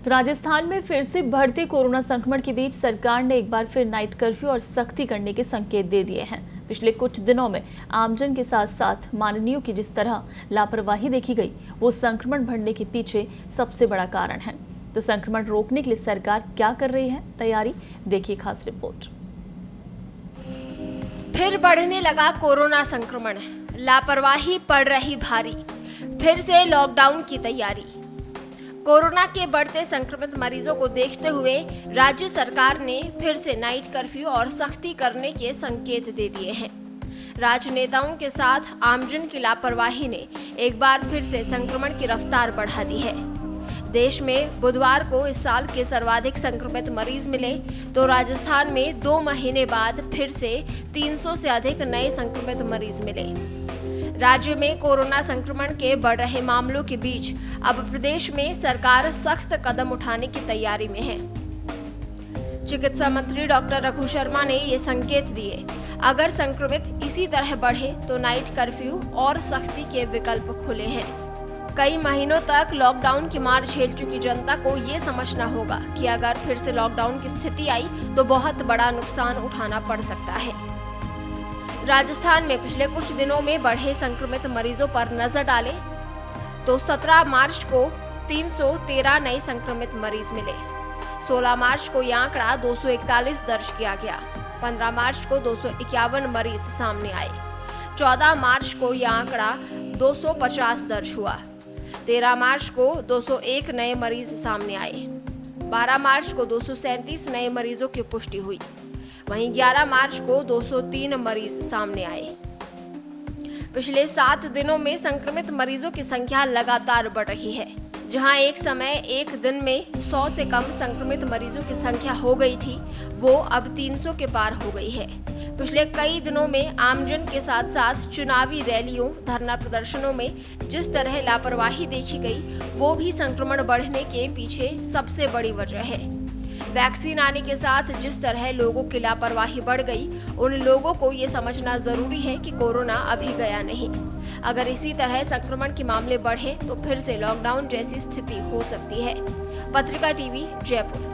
तो राजस्थान में फिर से बढ़ते कोरोना संक्रमण के बीच सरकार ने एक बार फिर नाइट कर्फ्यू और सख्ती करने के संकेत दे दिए हैं। पिछले कुछ दिनों में आमजन के साथ साथ माननीयों की जिस तरह लापरवाही देखी गई, वो संक्रमण बढ़ने के पीछे सबसे बड़ा कारण है। तो संक्रमण रोकने के लिए सरकार क्या कर रही है तैयारी, देखिए खास रिपोर्ट। फिर बढ़ने लगा कोरोना संक्रमण, लापरवाही पड़ रही भारी, फिर से लॉकडाउन की तैयारी। कोरोना के बढ़ते संक्रमित मरीजों को देखते हुए राज्य सरकार ने फिर से नाइट कर्फ्यू और सख्ती करने के संकेत दे दिए हैं। राजनेताओं के साथ आमजन की लापरवाही ने एक बार फिर से संक्रमण की रफ्तार बढ़ा दी है। देश में बुधवार को इस साल के सर्वाधिक संक्रमित मरीज मिले, तो राजस्थान में 2 महीने बाद फिर से 300 से अधिक नए संक्रमित मरीज मिले। राज्य में कोरोना संक्रमण के बढ़ रहे मामलों के बीच अब प्रदेश में सरकार सख्त कदम उठाने की तैयारी में है। चिकित्सा मंत्री डॉक्टर रघु शर्मा ने ये संकेत दिए, अगर संक्रमित इसी तरह बढ़े तो नाइट कर्फ्यू और सख्ती के विकल्प खुले हैं। कई महीनों तक लॉकडाउन की मार झेल चुकी जनता को ये समझना होगा कि अगर फिर से लॉकडाउन की स्थिति आई तो बहुत बड़ा नुकसान उठाना पड़ सकता है। राजस्थान में पिछले कुछ दिनों में बढ़े संक्रमित मरीजों पर नजर डालें तो 17 मार्च को 313 नए संक्रमित मरीज मिले। 16 मार्च को यह आंकड़ा 241 दर्ज किया गया। 15 मार्च को 251 मरीज सामने आए। 14 मार्च को यह आंकड़ा 250 दर्ज हुआ। 13 मार्च को 201 नए मरीज सामने आए। 12 मार्च को 237 नए मरीजों की पुष्टि हुई। वहीं 11 मार्च को 203 मरीज सामने आए। पिछले 7 दिनों में संक्रमित मरीजों की संख्या लगातार बढ़ रही है। जहां एक समय एक दिन में 100 से कम संक्रमित मरीजों की संख्या हो गई थी, वो अब 300 के पार हो गई है। पिछले कई दिनों में आमजन के साथ साथ चुनावी रैलियों, धरना प्रदर्शनों में जिस तरह लापरवाही देखी गई, वो भी संक्रमण बढ़ने के पीछे सबसे बड़ी वजह है। वैक्सीन आने के साथ जिस तरह लोगों की लापरवाही बढ़ गई, उन लोगों को ये समझना जरूरी है कि कोरोना अभी गया नहीं। अगर इसी तरह संक्रमण के मामले बढ़े तो फिर से लॉकडाउन जैसी स्थिति हो सकती है। पत्रिका टीवी, जयपुर।